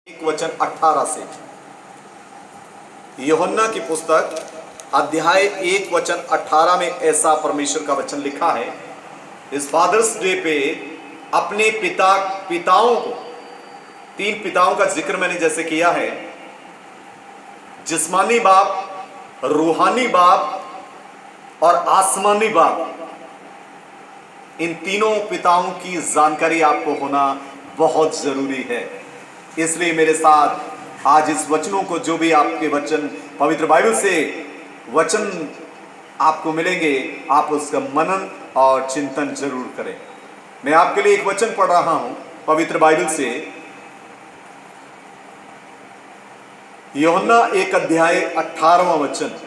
एक वचन 18 से यूहन्ना की पुस्तक अध्याय 1 वचन 18 में ऐसा परमेश्वर का वचन लिखा है। इस फादर्स डे पे अपने पिताओं को, 3 पिताओं का जिक्र मैंने जैसे किया है, जिस्मानी बाप, रूहानी बाप और आसमानी बाप, इन तीनों पिताओं की जानकारी आपको होना बहुत जरूरी है। इसलिए मेरे साथ आज इस वचनों को, जो भी आपके वचन पवित्र बाइबल से वचन आपको मिलेंगे, आप उसका मनन और चिंतन जरूर करें। मैं आपके लिए एक वचन पढ़ रहा हूं पवित्र बाइबल से, यूहन्ना 1 अध्याय 18वां वचन।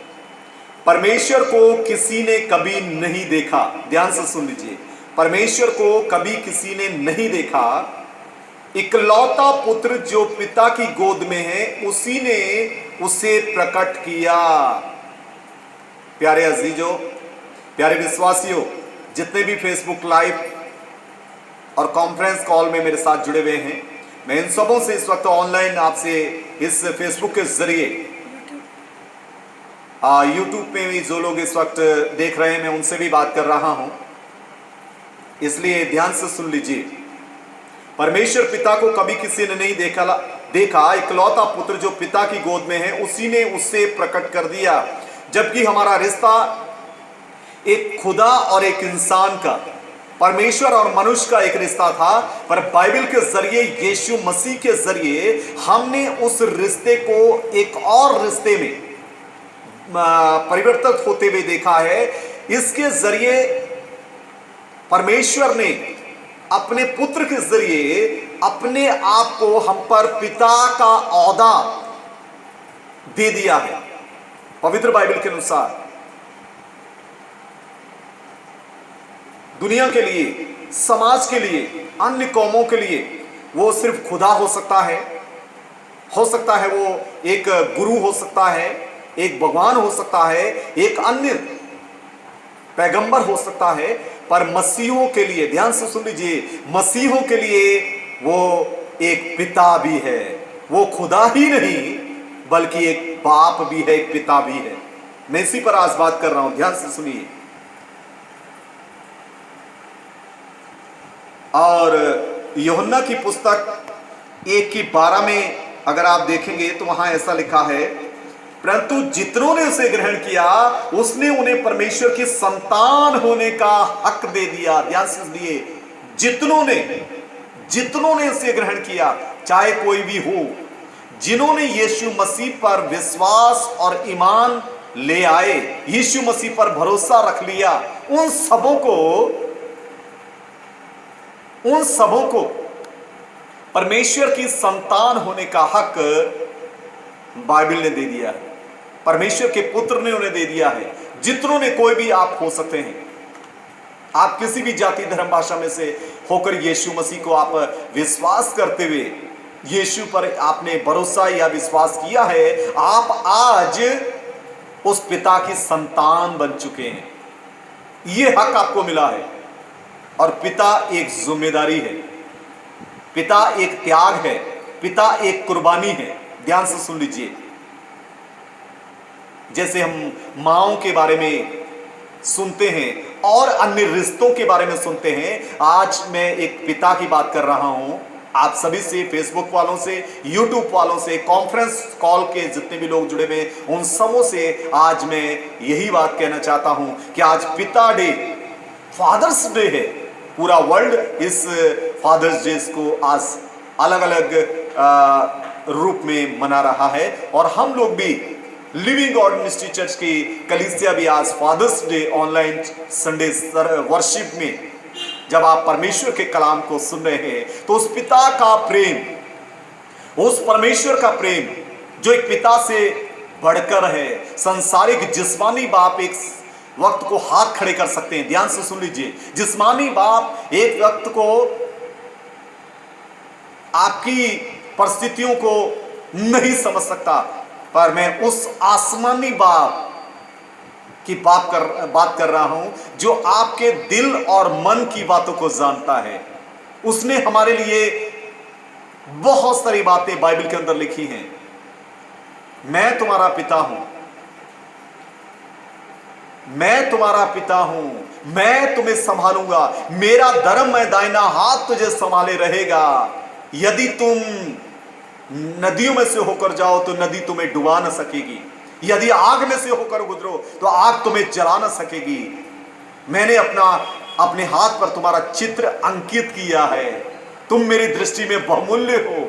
परमेश्वर को किसी ने कभी नहीं देखा, ध्यान से सुन लीजिए। परमेश्वर को कभी किसी ने नहीं देखा, इकलौता पुत्र जो पिता की गोद में है उसी ने उसे प्रकट किया। प्यारे अजीजों, प्यारे विश्वासियों, जितने भी फेसबुक लाइव और कॉन्फ्रेंस कॉल में मेरे साथ जुड़े हुए हैं, मैं इन सबों से इस वक्त ऑनलाइन आपसे इस फेसबुक के जरिए, यूट्यूब पे भी जो लोग इस वक्त देख रहे हैं, मैं उनसे भी बात कर रहा हूं। इसलिए ध्यान से सुन लीजिए। परमेश्वर पिता को कभी किसी ने नहीं देखा, इकलौता पुत्र जो पिता की गोद में है उसी ने उससे प्रकट कर दिया। जबकि हमारा रिश्ता एक खुदा और एक इंसान का, परमेश्वर और मनुष्य का एक रिश्ता था, पर बाइबल के जरिए, यीशु मसीह के जरिए हमने उस रिश्ते को एक और रिश्ते में परिवर्तित होते हुए देखा है। इसके जरिए परमेश्वर ने अपने पुत्र के जरिए अपने आप को हम पर पिता का औहदा दे दिया है। पवित्र बाइबल के अनुसार दुनिया के लिए, समाज के लिए, अन्य कौमों के लिए वो सिर्फ खुदा हो सकता है वो एक गुरु हो सकता है, एक भगवान हो सकता है, एक अन्य पैगंबर हो सकता है, पर मसीहों के लिए, ध्यान से सुन लीजिए, मसीहों के लिए वो एक पिता भी है। वो खुदा ही नहीं बल्कि एक बाप भी है, एक पिता भी है। मैं इसी पर आज बात कर रहा हूं, ध्यान से सुनिए। और यूहन्ना की पुस्तक 1:12 में अगर आप देखेंगे तो वहां ऐसा लिखा है, परंतु जितनों ने उसे ग्रहण किया उसने उन्हें परमेश्वर की संतान होने का हक दे दिया। ध्यान से सुनिए, जितनों ने उसे ग्रहण किया, चाहे कोई भी हो, जिन्होंने यीशु मसीह पर विश्वास और ईमान ले आए, यीशु मसीह पर भरोसा रख लिया, उन सबों को परमेश्वर की संतान होने का हक बाइबल ने दे दिया है। परमेश्वर के पुत्र ने उन्हें दे दिया है। जितनों ने, कोई भी आप हो सकते हैं, आप किसी भी जाति धर्म भाषा में से होकर यीशु मसीह को आप विश्वास करते हुए यीशु पर आपने भरोसा या विश्वास किया है, आप आज उस पिता की संतान बन चुके हैं। यह हक आपको मिला है। और पिता एक जिम्मेदारी है, पिता एक त्याग है, पिता एक कुर्बानी है। ध्यान से सुन लीजिए। जैसे हम माओं के बारे में सुनते हैं और अन्य रिश्तों के बारे में सुनते हैं, आज मैं एक पिता की बात कर रहा हूं। आप सभी से, फेसबुक वालों से, यूट्यूब वालों से, कॉन्फ्रेंस कॉल के जितने भी लोग जुड़े हुए, उन सबों से आज मैं यही बात कहना चाहता हूं कि आज पिता डे, फादर्स डे है। पूरा वर्ल्ड इस फादर्स डे को आज अलग अलग रूप में मना रहा है। और हम लोग भी लिविंग गॉड मिनिस्ट्री चर्च की कलीसिया भी आज father's day online Sunday worship में, जब आप परमेश्वर के कलाम को सुन रहे हैं, तो उस पिता का प्रेम, उस परमेश्वर का प्रेम जो एक पिता से बढ़कर है, संसारिक जिस्मानी बाप एक वक्त को हाथ खड़े कर सकते हैं। ध्यान से सुन लीजिए, जिस्मानी बाप एक वक्त को आपकी परिस्थितियों को नहीं समझ सकता, पर मैं उस आसमानी बाप की बात कर रहा हूं जो आपके दिल और मन की बातों को जानता है। उसने हमारे लिए बहुत सारी बातें बाइबल के अंदर लिखी हैं। मैं तुम्हारा पिता हूं, मैं तुम्हारा पिता हूं, मैं तुम्हें संभालूंगा, मेरा धर्म मैं दाहिना हाथ तुझे संभाले रहेगा। यदि तुम नदियों में से होकर जाओ तो नदी तुम्हें डुबा न सकेगी, यदि आग में से होकर गुजरो तो आग तुम्हें जला न सकेगी। मैंने अपने हाथ पर तुम्हारा चित्र अंकित किया है, तुम मेरी दृष्टि में बहुमूल्य हो।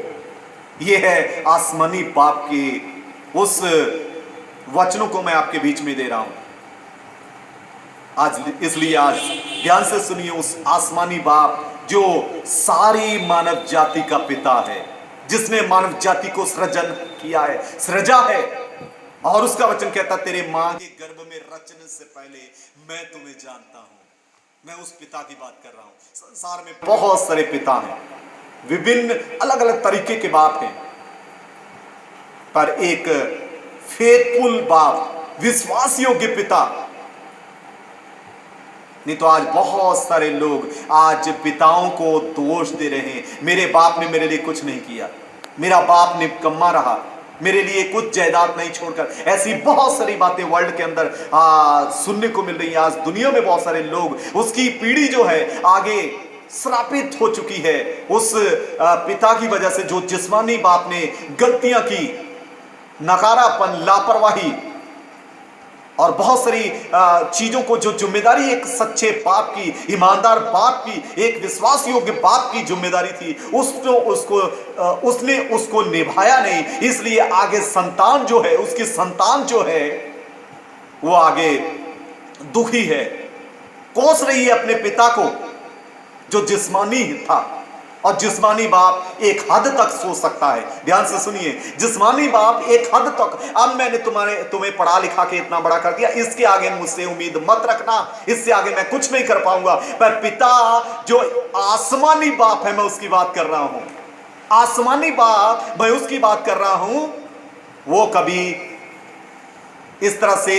यह है आसमानी बाप के उस वचनों को मैं आपके बीच में दे रहा हूं आज। इसलिए आज ध्यान से सुनिए, उस आसमानी बाप जो सारी मानव जाति का पिता है, जिसने मानव जाति को सृजन किया है, सृजा है। और उसका वचन कहता, तेरे मां के गर्भ में रचने से पहले मैं तुम्हें जानता हूं। मैं उस पिता की बात कर रहा हूं। संसार में बहुत सारे पिता हैं, विभिन्न अलग अलग तरीके के बाप हैं, पर एक फेथफुल बाप, विश्वास योग्य पिता। नहीं तो आज बहुत सारे लोग आज पिताओं को दोष दे रहे हैं, मेरे बाप ने मेरे लिए कुछ नहीं किया, मेरा बाप निकम्मा रहा, मेरे लिए कुछ जायदाद नहीं छोड़कर। ऐसी बहुत सारी बातें वर्ल्ड के अंदर सुनने को मिल रही है। आज दुनिया में बहुत सारे लोग, उसकी पीढ़ी जो है आगे श्रापित हो चुकी है उस पिता की वजह से, जो जिस्मानी बाप ने गलतियां की, नकारापन, लापरवाही और बहुत सारी चीजों को, जो जिम्मेदारी एक सच्चे बाप की, ईमानदार बाप की, एक विश्वास योग्य बाप की जिम्मेदारी थी, उसने उसको निभाया नहीं। इसलिए आगे संतान जो है, उसकी संतान जो है वो आगे दुखी है, कोस रही है अपने पिता को जो जिस्मानी था। और जिस्मानी बाप एक हद तक सोच सकता है। ध्यान से सुनिए, जिस्मानी बाप एक हद तक, अब मैंने तुम्हें पढ़ा लिखा के इतना बड़ा कर दिया, इसके आगे मुझसे उम्मीद मत रखना, इससे आगे मैं कुछ नहीं कर पाऊंगा। पर पिता जो आसमानी बाप है, मैं उसकी बात कर रहा हूं, आसमानी बाप मैं उसकी बात कर रहा हूं, वो कभी इस तरह से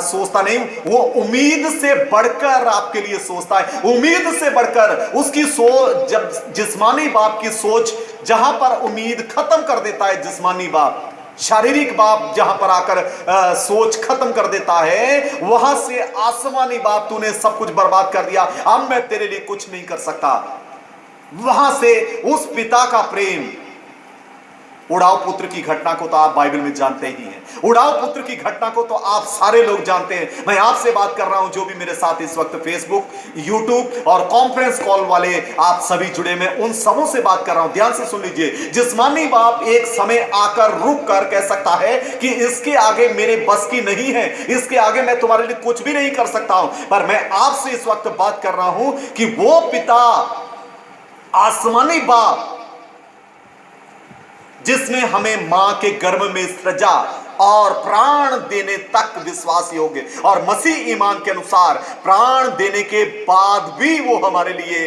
सोचता नहीं। वो उम्मीद से बढ़कर आपके लिए सोचता है, उम्मीद से बढ़कर उसकी सोच। जब जिस्मानी बाप की सोच जहां पर उम्मीद खत्म कर देता है, जिस्मानी बाप, शारीरिक बाप जहां पर आकर सोच खत्म कर देता है, वहां से आसमानी बाप, तूने सब कुछ बर्बाद कर दिया, अब मैं तेरे लिए कुछ नहीं कर सकता। वहां से उस पिता का प्रेम। उड़ाव पुत्र की घटना को तो आप बाइबल में जानते ही हैं, उड़ाव पुत्र की घटना को तो आप सारे लोग जानते हैं। मैं आपसे बात कर रहा हूं, जो भी मेरे साथ इस वक्त फेसबुक, यूट्यूब और कॉन्फ्रेंस कॉल वाले आप सभी जुड़े, मैं उन सबों से बात कर रहा हूं। ध्यान से सुन लीजिए, जिस्मानी बाप एक समय आकर रुक कर कह सकता है कि इसके आगे मेरे बस की नहीं है, इसके आगे मैं तुम्हारे लिए कुछ भी नहीं कर सकता हूं। पर मैं आपसे इस वक्त बात कर रहा हूं कि वो पिता, आसमानी बाप, जिसने हमें मां के गर्भ में सृजा और प्राण देने तक विश्वास योग्य और मसीह ईमान के अनुसार प्राण देने के बाद भी वो हमारे लिए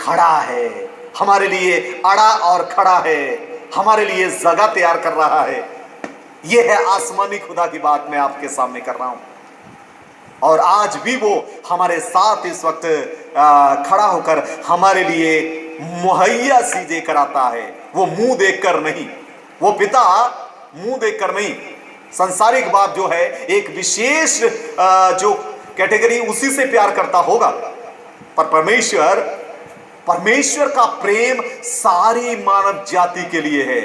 खड़ा है, हमारे लिए अड़ा और खड़ा है, हमारे लिए जगह तैयार कर रहा है। यह है आसमानी खुदा की बात मैं आपके सामने कर रहा हूं। और आज भी वो हमारे साथ इस वक्त खड़ा होकर हमारे लिए मुहैया चीजें कराता है। वो मुंह देखकर नहीं, वो पिता मुंह देखकर नहीं। संसारिक बाप जो है एक विशेष जो कैटेगरी, उसी से प्यार करता होगा, पर परमेश्वर का प्रेम सारी मानव जाति के लिए है।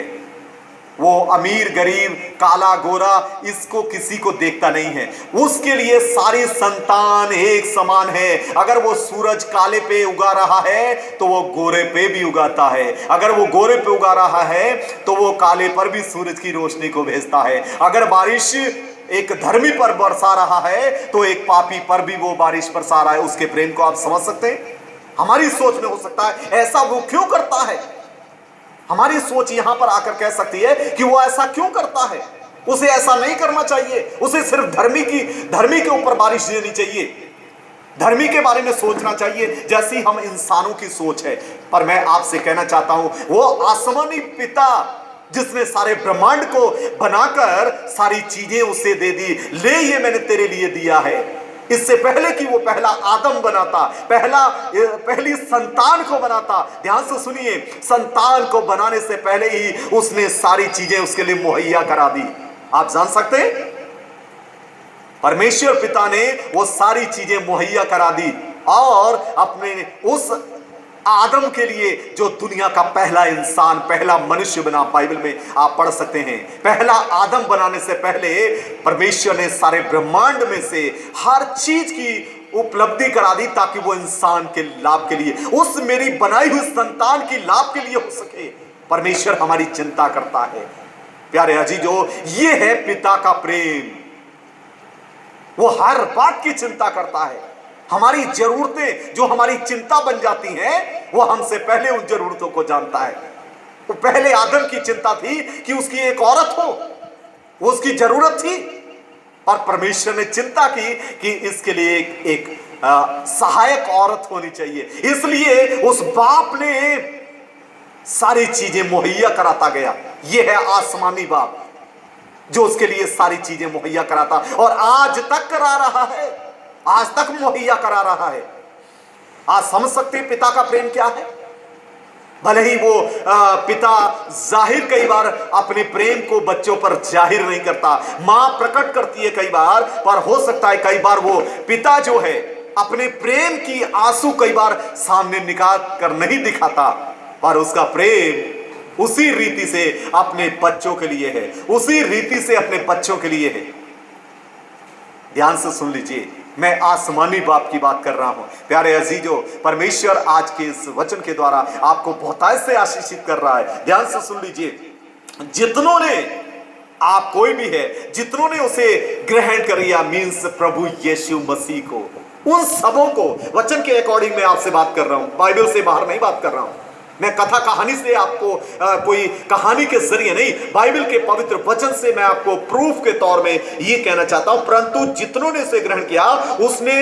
वो अमीर गरीब, काला गोरा, इसको किसी को देखता नहीं है। उसके लिए सारी संतान एक समान है। अगर वो सूरज काले पे उगा रहा है तो वो गोरे पे भी उगाता है, अगर वो गोरे पे उगा रहा है तो वो काले पर भी सूरज की रोशनी को भेजता है। अगर बारिश एक धर्मी पर बरसा रहा है तो एक पापी पर भी वो बारिश बरसा रहा है। उसके प्रेम को आप समझ सकते हैं? हमारी सोच में हो सकता है ऐसा वो क्यों करता है, हमारी सोच यहां पर आकर कह सकती है कि वो ऐसा क्यों करता है, उसे ऐसा नहीं करना चाहिए, उसे सिर्फ धर्मी के ऊपर बारिश देनी चाहिए, धर्मी के बारे में सोचना चाहिए जैसी हम इंसानों की सोच है। पर मैं आपसे कहना चाहता हूं, वो आसमानी पिता जिसने सारे ब्रह्मांड को बनाकर सारी चीजें उसे दे दी, ले ये मैंने तेरे लिए दिया है, इससे पहले कि वो पहला आदम बनाता, पहली संतान को बनाता, ध्यान से सुनिए, संतान को बनाने से पहले ही उसने सारी चीजें उसके लिए मुहैया करा दी। आप जान सकते हैं, परमेश्वर पिता ने वो सारी चीजें मुहैया करा दी और अपने उस आदम के लिए जो दुनिया का पहला इंसान, पहला मनुष्य बना, बाइबल में आप पढ़ सकते हैं, पहला आदम बनाने से पहले परमेश्वर ने सारे ब्रह्मांड में से हर चीज की उपलब्धि करा दी ताकि वो इंसान के लाभ के लिए, उस मेरी बनाई हुई संतान की लाभ के लिए हो सके। परमेश्वर हमारी चिंता करता है। प्यारे अजीजों, ये है पिता का प्रेम। वो हर बात की चिंता करता है। हमारी जरूरतें जो हमारी चिंता बन जाती हैं, वो हमसे पहले उन जरूरतों को जानता है। वो पहले आदम की चिंता थी कि उसकी एक औरत हो, वो उसकी जरूरत थी, और परमेश्वर ने चिंता की कि इसके लिए एक सहायक औरत होनी चाहिए। इसलिए उस बाप ने सारी चीजें मुहैया कराता गया। यह है आसमानी बाप जो उसके लिए सारी चीजें मुहैया कराता और आज तक करा रहा है, आज तक मुहैया करा रहा है। आज समझ सकते हैं पिता का प्रेम क्या है। भले ही वो पिता जाहिर कई बार अपने प्रेम को बच्चों पर जाहिर नहीं करता, मां प्रकट करती है कई बार, पर हो सकता है कई बार वो पिता जो है अपने प्रेम की आंसू कई बार सामने निकाल कर नहीं दिखाता, पर उसका प्रेम उसी रीति से अपने बच्चों के लिए है, उसी रीति से अपने बच्चों के लिए है। ध्यान से सुन लीजिए, मैं आसमानी बाप की बात कर रहा हूं। प्यारे अजीजों, परमेश्वर आज के इस वचन के द्वारा आपको बहुतायत से आशीषित कर रहा है। ध्यान से सुन लीजिए, जितनों ने, आप कोई भी है, जितनों ने उसे ग्रहण कर लिया, मीन्स प्रभु यीशु मसीह को, उन सबों को, वचन के अकॉर्डिंग मैं आपसे बात कर रहा हूं, बाइबल से बाहर नहीं बात कर रहा हूं। मैं कथा कहानी से आपको कोई कहानी के जरिए नहीं, बाइबल के पवित्र वचन से मैं आपको प्रूफ के तौर में ये कहना चाहता हूं, परंतु जितनों ने इसे ग्रहण किया उसने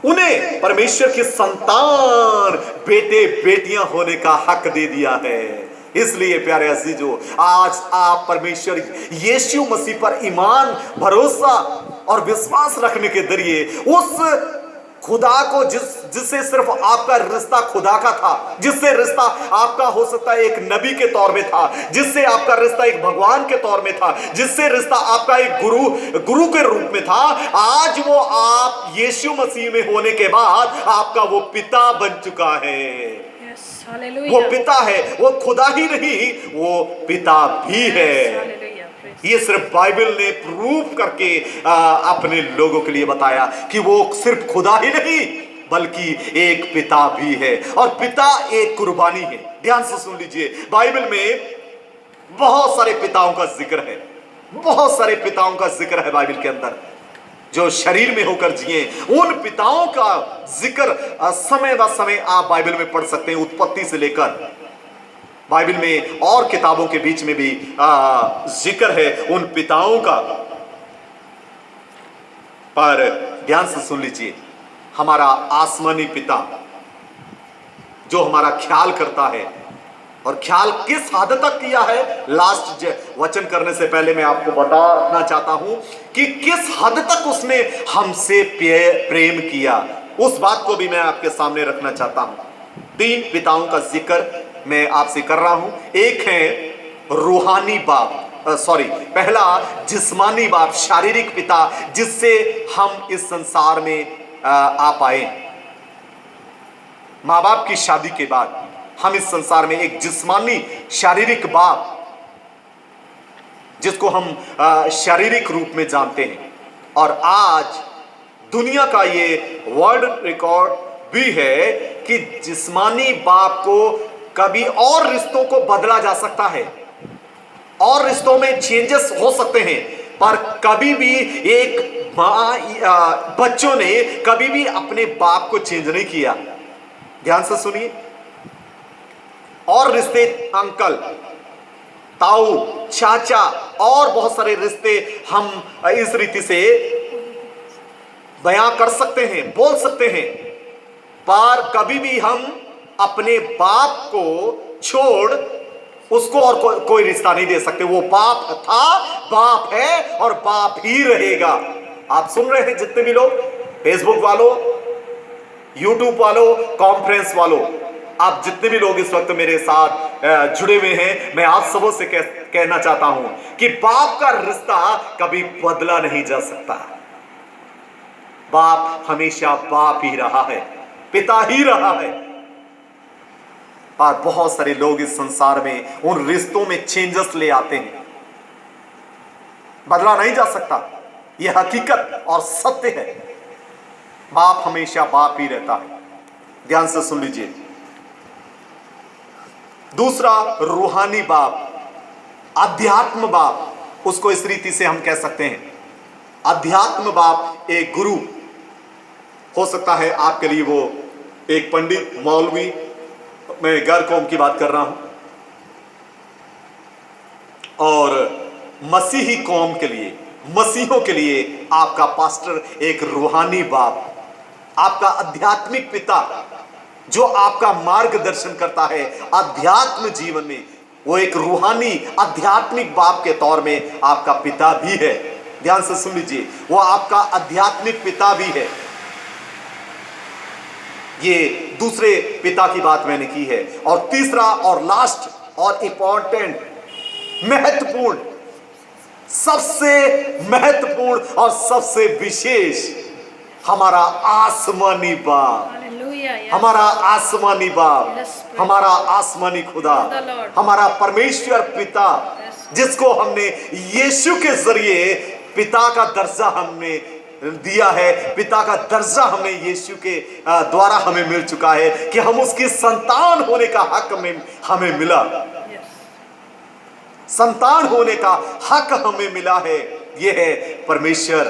उन्हें परमेश्वर की संतान, बेटे बेटियां होने का हक दे दिया है। इसलिए प्यारे अजीजों, आज आप परमेश्वर यीशु मसीह पर ईमान, भरोसा और विश्वास रखने के जरिए उस खुदा को जिससे सिर्फ आपका रिश्ता खुदा का था, जिससे रिश्ता आपका हो सकता है एक नबी के तौर में था, जिससे आपका रिश्ता एक भगवान के तौर में था, जिससे रिश्ता आपका एक गुरु के रूप में था, आज वो आप यीशु मसीह में होने के बाद आपका वो पिता बन चुका है। वो पिता है, वो खुदा ही नहीं, वो पिता भी है। ये सिर्फ बाइबल ने प्रूव करके अपने लोगों के लिए बताया कि वो सिर्फ खुदा ही नहीं बल्कि एक पिता भी है, और पिता एक कुर्बानी है। ध्यान से सुन लीजिए, बाइबल में बहुत सारे पिताओं का जिक्र है, बहुत सारे पिताओं का जिक्र है बाइबल के अंदर जो शरीर में होकर जिए। उन पिताओं का जिक्र समय ब समय आप बाइबल में पढ़ सकते हैं, उत्पत्ति से लेकर बाइबल में और किताबों के बीच में भी जिक्र है उन पिताओं का। पर ध्यान से सुन लीजिए, हमारा आसमानी पिता जो हमारा ख्याल करता है, और ख्याल किस हद तक किया है, लास्ट वचन करने से पहले मैं आपको बताना चाहता हूं कि किस हद तक उसने हमसे प्रेम किया, उस बात को भी मैं आपके सामने रखना चाहता हूं। 3 पिताओं का जिक्र मैं आपसे कर रहा हूं। एक है रूहानी बाप, पहला जिस्मानी बाप, शारीरिक पिता, जिससे हम इस संसार में आ पाए। माँ बाप की शादी के बाद हम इस संसार में एक जिस्मानी शारीरिक बाप, जिसको हम शारीरिक रूप में जानते हैं, और आज दुनिया का ये वर्ल्ड रिकॉर्ड भी है कि जिस्मानी बाप को कभी और रिश्तों को बदला जा सकता है और रिश्तों में चेंजेस हो सकते हैं, पर कभी भी एक बच्चों ने कभी भी अपने बाप को चेंज नहीं किया। ध्यान से सुनिए, और रिश्ते अंकल, ताऊ, चाचा और बहुत सारे रिश्ते हम इस रीति से बयां कर सकते हैं, बोल सकते हैं, पर कभी भी हम अपने बाप को छोड़ उसको और कोई रिश्ता नहीं दे सकते। वो बाप था, बाप है और बाप ही रहेगा। आप सुन रहे हैं जितने भी लोग, फेसबुक वालों, यूट्यूब वालों, कॉन्फ्रेंस वालों, आप जितने भी लोग इस वक्त मेरे साथ जुड़े हुए हैं, मैं आप सबों से कहना चाहता हूं कि बाप का रिश्ता कभी बदला नहीं जा सकता। बाप हमेशा बाप ही रहा है, पिता ही रहा है। और बहुत सारे लोग इस संसार में उन रिश्तों में चेंजेस ले आते हैं, बदला नहीं जा सकता, यह हकीकत और सत्य है। बाप हमेशा बाप ही रहता है। ध्यान से सुन लीजिए। दूसरा, रूहानी बाप, अध्यात्म बाप, उसको इस रीति से हम कह सकते हैं। अध्यात्म बाप एक गुरु हो सकता है आपके लिए, वो एक पंडित, मौलवी, मैं गैर कौम की बात कर रहा हूं, और मसीही कौम के लिए, मसीहों के लिए आपका पास्टर एक रूहानी बाप, आपका आध्यात्मिक पिता जो आपका मार्गदर्शन करता है अध्यात्म जीवन में, वो एक रूहानी आध्यात्मिक बाप के तौर में आपका पिता भी है। ध्यान से सुन लीजिए, वो आपका आध्यात्मिक पिता भी है। ये दूसरे पिता की बात मैंने की है। और तीसरा और लास्ट और इंपॉर्टेंट, महत्वपूर्ण, सबसे महत्वपूर्ण और सबसे विशेष, हमारा आसमानी बाप, हमारा आसमानी बाप, हमारा आसमानी खुदा, हमारा परमेश्वर पिता, जिसको हमने यीशु के जरिए पिता का दर्जा हमने दिया है, पिता का दर्जा हमने यीशु के द्वारा हमें मिल चुका है कि हम उसकी संतान होने का हक हमें मिला, संतान होने का हक हमें मिला है। यह है परमेश्वर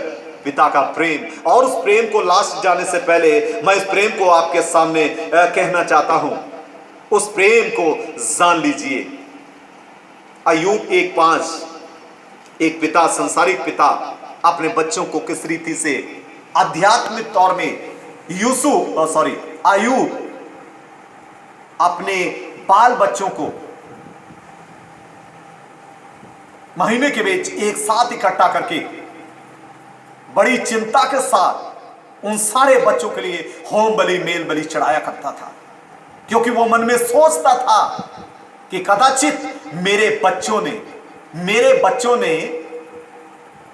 पिता का प्रेम। और उस प्रेम को लास्ट जाने से पहले मैं इस प्रेम को आपके सामने कहना चाहता हूं, उस प्रेम को जान लीजिए। अय्यूब 1:5, एक पिता, संसारिक पिता अपने बच्चों को किस रीति से आध्यात्मिक तौर में अय्यूब अपने बाल बच्चों को महीने के बीच एक साथ इकट्ठा करके बड़ी चिंता के साथ उन सारे बच्चों के लिए होम बलि, मेल बलि चढ़ाया करता था, क्योंकि वो मन में सोचता था कि कदाचित मेरे बच्चों ने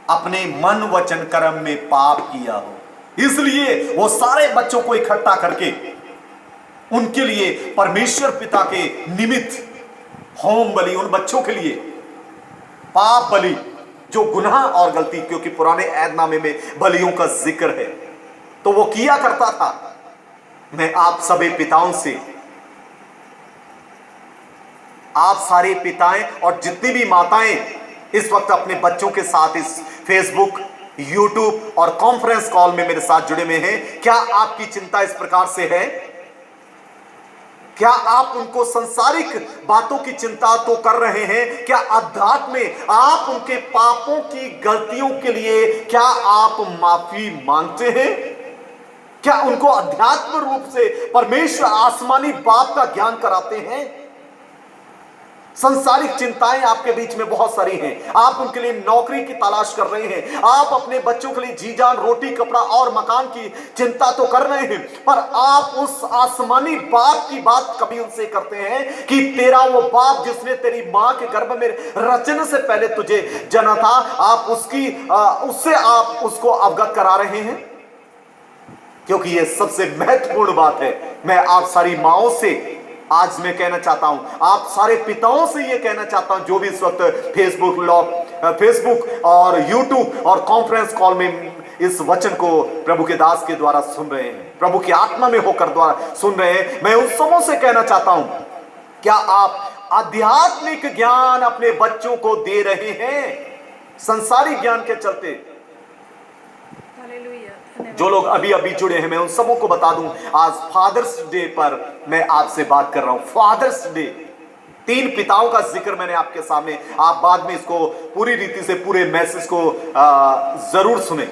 अपने मन वचन कर्म में पाप किया हो, इसलिए वो सारे बच्चों को इकट्ठा करके उनके लिए परमेश्वर पिता के निमित्त होम बलि, उन बच्चों के लिए पाप बलि, जो गुनाह और गलती, क्योंकि पुराने ऐदनामे में बलियों का जिक्र है, तो वो किया करता था। मैं आप सभी पिताओं से, आप सारे पिताएं और जितनी भी माताएं इस वक्त अपने बच्चों के साथ इस फेसबुक, यूट्यूब और कॉन्फ्रेंस कॉल में मेरे साथ जुड़े हुए हैं, क्या आपकी चिंता इस प्रकार से है? क्या आप उनको संसारिक बातों की चिंता तो कर रहे हैं? क्या अध्यात्म में आप उनके पापों की गलतियों के लिए क्या आप माफी मांगते हैं? क्या उनको अध्यात्म रूप से परमेश्वर आसमानी बाप का ज्ञान कराते हैं? संसारिक चिंताएं आपके बीच में बहुत सारी हैं। आप उनके लिए नौकरी की तलाश कर रहे हैं, आप अपने बच्चों के लिए जी जान, रोटी, कपड़ा और मकान की चिंता तो कर रहे हैं, पर आप उस आसमानी बाप की बात कभी उनसे करते हैं कि तेरा वो बाप जिसने तेरी मां के गर्भ में रचने से पहले तुझे जना था, आप उससे आप उसको अवगत करा रहे हैं? क्योंकि यह सबसे महत्वपूर्ण बात है। मैं आप सारी माओं से आज मैं कहना चाहता हूं, आप सारे पिताओं से यह कहना चाहता हूं, जो भी इस वक्त फेसबुक और यूट्यूब और कॉन्फ्रेंस कॉल में इस वचन को प्रभु के दास के द्वारा सुन रहे हैं, प्रभु की आत्मा में होकर द्वारा सुन रहे हैं, मैं उन सबों से कहना चाहता हूं, क्या आप आध्यात्मिक ज्ञान अपने बच्चों को दे रहे हैं संसारिक ज्ञान के चलते? जो लोग अभी अभी जुड़े हैं, मैं उन सबों को बता दूं, आज फादर्स डे पर मैं आपसे बात कर रहा हूं। फादर्स डे, 3 पिताओं का जिक्र मैंने आपके सामने, आप बाद में इसको पूरी रीति से पूरे मैसेज को जरूर सुने।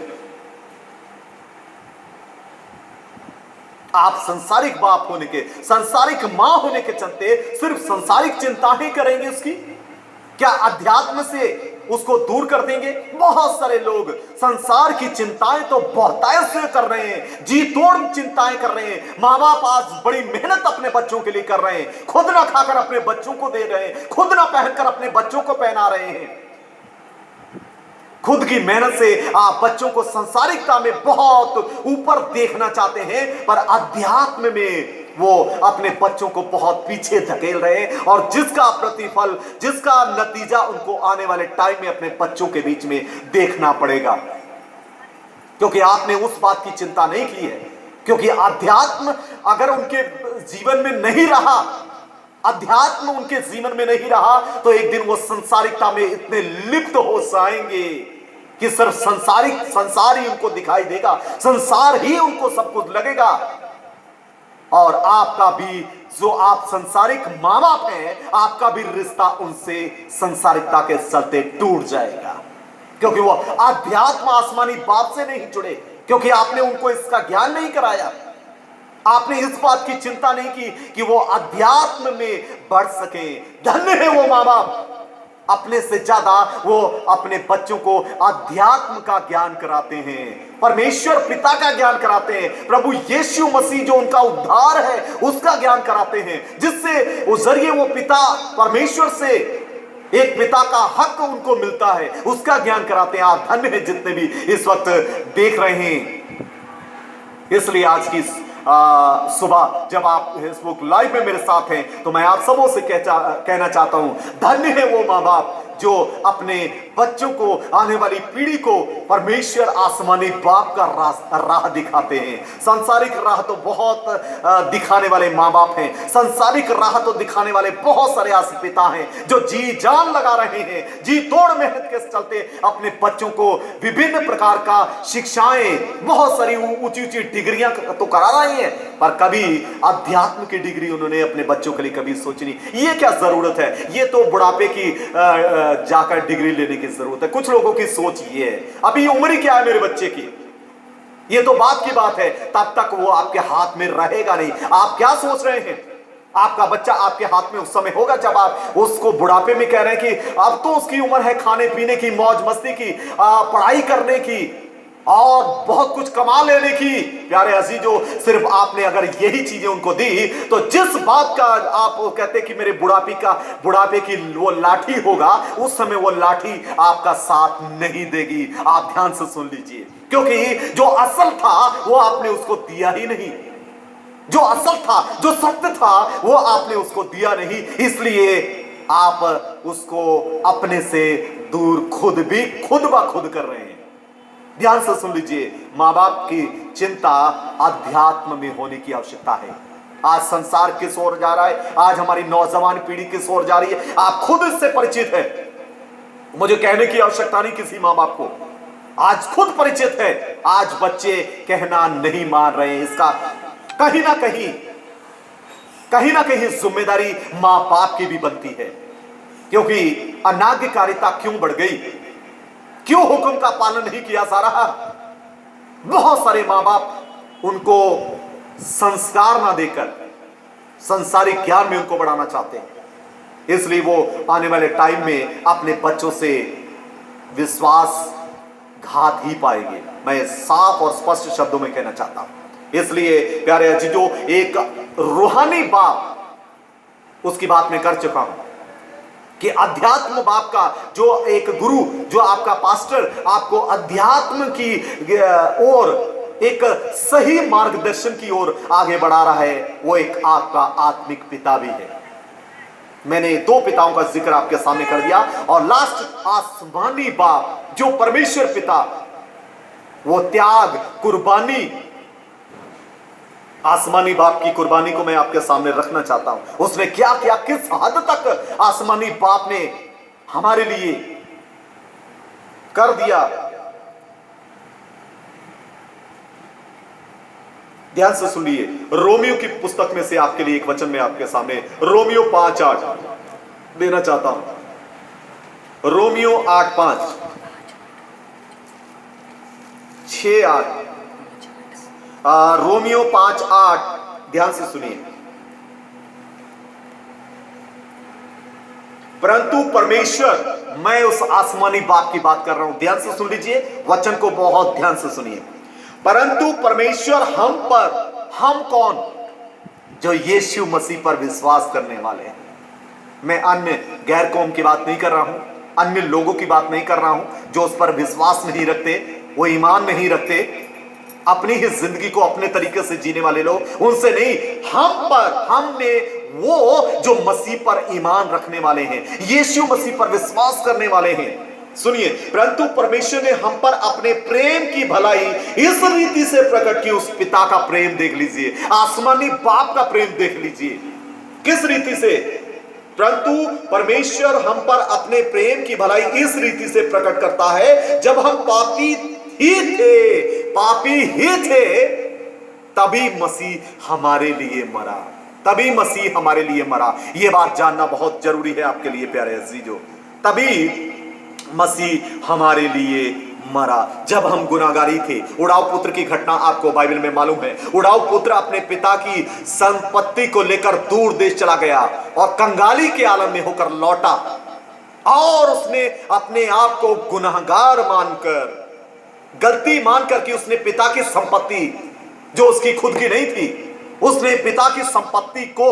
आप संसारिक बाप होने के, संसारिक मां होने के चलते सिर्फ संसारिक चिंता ही करेंगे उसकी? क्या अध्यात्म से उसको दूर कर देंगे। बहुत सारे लोग संसार की चिंताएं तो बहुतायत से कर रहे हैं, जी तोड़ चिंताएं कर रहे हैं। माँ बाप आज बड़ी मेहनत अपने बच्चों के लिए कर रहे हैं, खुद ना खाकर अपने बच्चों को दे रहे हैं, खुद ना पहनकर अपने बच्चों को पहना रहे हैं। खुद की मेहनत से आप बच्चों को संसारिकता में बहुत ऊपर देखना चाहते हैं, पर अध्यात्म में वो अपने बच्चों को बहुत पीछे धकेल रहे हैं, और जिसका प्रतिफल, जिसका नतीजा उनको आने वाले टाइम में अपने बच्चों के बीच में देखना पड़ेगा। क्योंकि आपने उस बात की चिंता नहीं की है। क्योंकि अध्यात्म अगर उनके जीवन में नहीं रहा, अध्यात्म उनके जीवन में नहीं रहा, तो एक दिन वो संसारिकता में इतने लिप्त हो जाएंगे कि सिर्फ संसार ही उनको दिखाई देगा, संसार ही उनको सब कुछ लगेगा। और आपका भी, जो आप संसारिक माँ बाप हैं, आपका भी रिश्ता उनसे संसारिकता के चलते टूट जाएगा। क्योंकि वो अध्यात्म आसमानी बाप से नहीं जुड़े, क्योंकि आपने उनको इसका ज्ञान नहीं कराया। आपने इस बात की चिंता नहीं की कि वो अध्यात्म में बढ़ सके। धन्य है वो माँ बाप, अपने से ज्यादा वो अपने बच्चों को अध्यात्म का ज्ञान कराते हैं, परमेश्वर पिता का ज्ञान कराते हैं, प्रभु यीशु मसीह जो उनका उद्धार है उसका ज्ञान कराते हैं, जिससे उस जरिए वो पिता परमेश्वर से एक पिता का हक उनको मिलता है, उसका ज्ञान कराते हैं। आप धन्य हैं जितने भी इस वक्त देख रहे हैं। इसलिए आज की सुबह जब आप फेसबुक लाइव में मेरे साथ हैं, तो मैं आप सबों से कहना चाहता हूं, धन्य है वो माँ बाप जो अपने बच्चों को, आने वाली पीढ़ी को परमेश्वर आसमानी बाप का राह दिखाते हैं। सांसारिक राह तो बहुत दिखाने वाले माँ बाप हैं, सांसारिक राह तो दिखाने वाले बहुत सारे आसिफ पिता हैं, जो जी जान लगा रहे हैं, जी तोड़ मेहनत के चलते अपने बच्चों को विभिन्न प्रकार का शिक्षाएं, बहुत सारी ऊंची ऊंची डिग्रियां तो करा रहे हैं, पर कभी अध्यात्म की डिग्री उन्होंने अपने बच्चों के लिए कभी सोची नहीं। ये क्या जरूरत है, ये तो बुढ़ापे की जाकर डिग्री लेने की जरूरत है। कुछ लोगों की सोच ये है, अभी उम्र ही क्या है मेरे बच्चे की, ये तो बात की बात है, तब तक वो आपके हाथ में रहेगा नहीं। आप क्या सोच रहे हैं, आपका बच्चा आपके हाथ में उस समय होगा जब आप उसको बुढ़ापे में कह रहे हैं कि अब तो उसकी उम्र है खाने पीने की, मौज मस्ती की, पढ़ाई करने की और बहुत कुछ कमा लेने की। प्यारे अजीजों, सिर्फ आपने अगर यही चीजें उनको दी, तो जिस बात का आप कहते कि मेरे बुढ़ापे की वो लाठी होगा, उस समय वो लाठी आपका साथ नहीं देगी। आप ध्यान से सुन लीजिए, क्योंकि जो असल था वो आपने उसको दिया ही नहीं, जो असल था, जो सत्य था, वो आपने उसको दिया नहीं। इसलिए आप उसको अपने से दूर खुद ब खुद कर रहे हैं। ध्यान से सुन लीजिए, माँ बाप की चिंता अध्यात्म में होने की आवश्यकता है। आज संसार किस ओर जा रहा है, आज हमारी नौजवान पीढ़ी किस ओर जा रही है, आप खुद इससे परिचित है। मुझे कहने की आवश्यकता नहीं किसी माँ बाप को, आज खुद परिचित है। आज बच्चे कहना नहीं मान रहे हैं, इसका कहीं ना कहीं जिम्मेदारी माँ बाप की भी बनती है। क्योंकि अनाज्ञाकारिता क्यों बढ़ गई, क्यों हुक्म का पालन नहीं किया जा रहा। बहुत सारे माँ बाप उनको संस्कार ना देकर संसारिक ज्ञान में उनको बढ़ाना चाहते हैं, इसलिए वो आने वाले टाइम में अपने बच्चों से विश्वासघात ही पाएंगे। मैं साफ और स्पष्ट शब्दों में कहना चाहता हूं। इसलिए प्यारे अजीजों, एक रूहानी बाप, उसकी बात मैं कर चुका हूं कि अध्यात्म बाप का जो एक गुरु, जो आपका पास्टर आपको अध्यात्म की ओर, एक सही मार्गदर्शन की ओर आगे बढ़ा रहा है, वो एक आपका आत्मिक पिता भी है। मैंने दो पिताओं का जिक्र आपके सामने कर दिया, और लास्ट आसमानी बाप जो परमेश्वर पिता, वो त्याग, कुर्बानी, आसमानी बाप की कुर्बानी को मैं आपके सामने रखना चाहता हूं। उसने क्या किया, किस हद तक आसमानी बाप ने हमारे लिए कर दिया। ध्यान से सुनिए, रोमियो की पुस्तक में से आपके लिए एक वचन में आपके सामने रोमियो 5:8 देना चाहता हूं। रोमियो 8:5, 6:8, रोमियो 5:8, ध्यान से सुनिए। परंतु परमेश्वर, मैं उस आसमानी बाप की बात कर रहा हूं, ध्यान से सुन लीजिए, वचन को बहुत ध्यान से सुनिए। परंतु परमेश्वर हम पर, हम कौन? जो यीशु मसीह पर विश्वास करने वाले हैं। मैं अन्य गैर कौम की बात नहीं कर रहा हूं, अन्य लोगों की बात नहीं कर रहा हूं जो उस पर विश्वास नहीं रखते, वो ईमान नहीं रखते, अपनी ही जिंदगी को अपने तरीके से जीने वाले लोग, उनसे नहीं, हम पर, हम में वो जो मसीह पर ईमान रखने वाले हैं, यीशु मसीह पर विश्वास करने वाले हैं। सुनिए, परंतु परमेश्वर ने हम पर अपने प्रेम की भलाई इस रीति से प्रकट की। उस पिता का प्रेम देख लीजिए, आसमानी बाप का प्रेम देख लीजिए, किस रीति से। परंतु परमेश्वर हम पर अपने प्रेम की भलाई इस रीति से प्रकट करता है, जब हम पापी ही थे, तभी मसीह हमारे लिए मरा, तभी मसीह हमारे लिए मरा। यह बात जानना बहुत जरूरी है आपके लिए प्यारे अजीजों। तभी मसीह हमारे लिए मरा जब हम गुनाहगारी थे। उड़ाव पुत्र की घटना आपको बाइबल में मालूम है। उड़ाव पुत्र अपने पिता की संपत्ति को लेकर दूर देश चला गया और कंगाली के आलम में होकर लौटा, और उसने अपने आप को गुनाहगार मानकर, गलती मानकर कि उसने पिता की संपत्ति जो उसकी खुद की नहीं थी, उसने पिता की संपत्ति को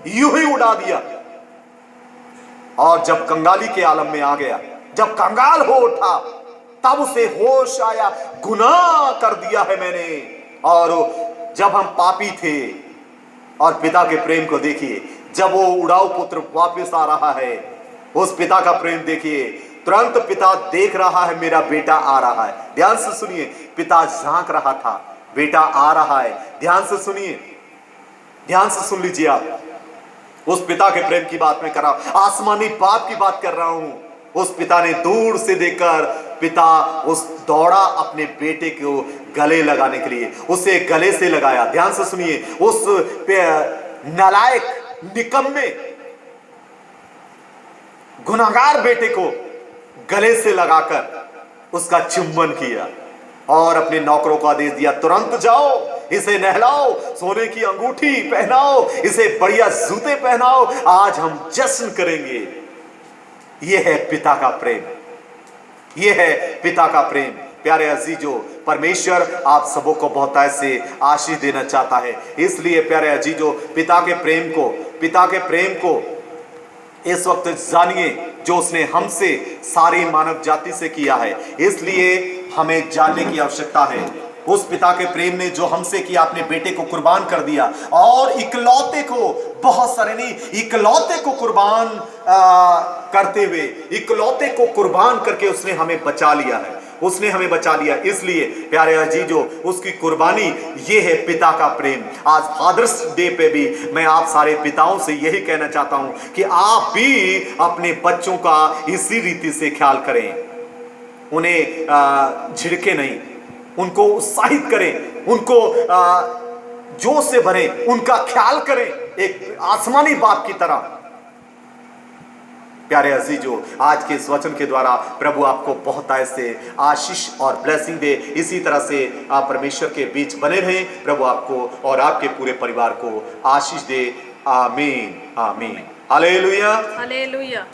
यूं ही उड़ा दिया। और जब कंगाली के आलम में आ गया, जब कंगाल हो उठा, तब उसे होश आया, गुनाह कर दिया है मैंने। और जब हम पापी थे, और पिता के प्रेम को देखिए, जब वो उड़ाऊ पुत्र वापस आ रहा है, उस पिता का प्रेम देखिए। तुरंत पिता देख रहा है मेरा बेटा आ रहा है। ध्यान से सुनिए, पिता झांक रहा था, बेटा आ रहा है। ध्यान से सुनिए, ध्यान से सुन लीजिए आप। उस पिता के प्रेम की बात मैं कर रहा हूं, आसमानी बाप की बात कर रहा हूं। उस पिता ने दूर से देखकर, पिता उस दौड़ा अपने बेटे को गले लगाने के लिए, उसे गले से लगाया। ध्यान से सुनिए, उस नालायक, निकम्मे, गुनाहगार बेटे को गले से लगाकर उसका चुंबन किया और अपने नौकरों को आदेश दिया, तुरंत जाओ, इसे नहलाओ, सोने की अंगूठी पहनाओ, इसे बढ़िया जूते पहनाओ, आज हम जश्न करेंगे। यह है पिता का प्रेम, यह है पिता का प्रेम। प्यारे अजीजों, परमेश्वर आप सबों को बहुत ऐसे आशीष देना चाहता है। इसलिए प्यारे अजीजों, पिता के प्रेम को इस वक्त जानिए, जो उसने हमसे, सारी मानव जाति से किया है। इसलिए हमें जानने की आवश्यकता है, उस पिता के प्रेम ने जो हमसे किया, अपने बेटे को कुर्बान कर दिया, और इकलौते को, बहुत सारे नहीं, इकलौते को कुर्बान करते हुए, इकलौते को कुर्बान करके उसने हमें बचा लिया है, उसने हमें बचा लिया। इसलिए प्यारे अजीजों, उसकी कुर्बानी, ये है पिता का प्रेम। आज फादर्स डे पे भी मैं आप सारे पिताओं से यही कहना चाहता हूं कि आप भी अपने बच्चों का इसी रीति से ख्याल करें, उन्हें झिड़के नहीं, उनको उत्साहित करें, उनको जोश से भरें, उनका ख्याल करें एक आसमानी बाप की तरह। प्यारे अजीजों, आज के इस वचन के द्वारा प्रभु आपको बहुत ऐसे आशीष और ब्लेसिंग दे। इसी तरह से आप परमेश्वर के बीच बने रहें। प्रभु आपको और आपके पूरे परिवार को आशीष दे। आमीन, आमीन, हालेलुया, हालेलुया।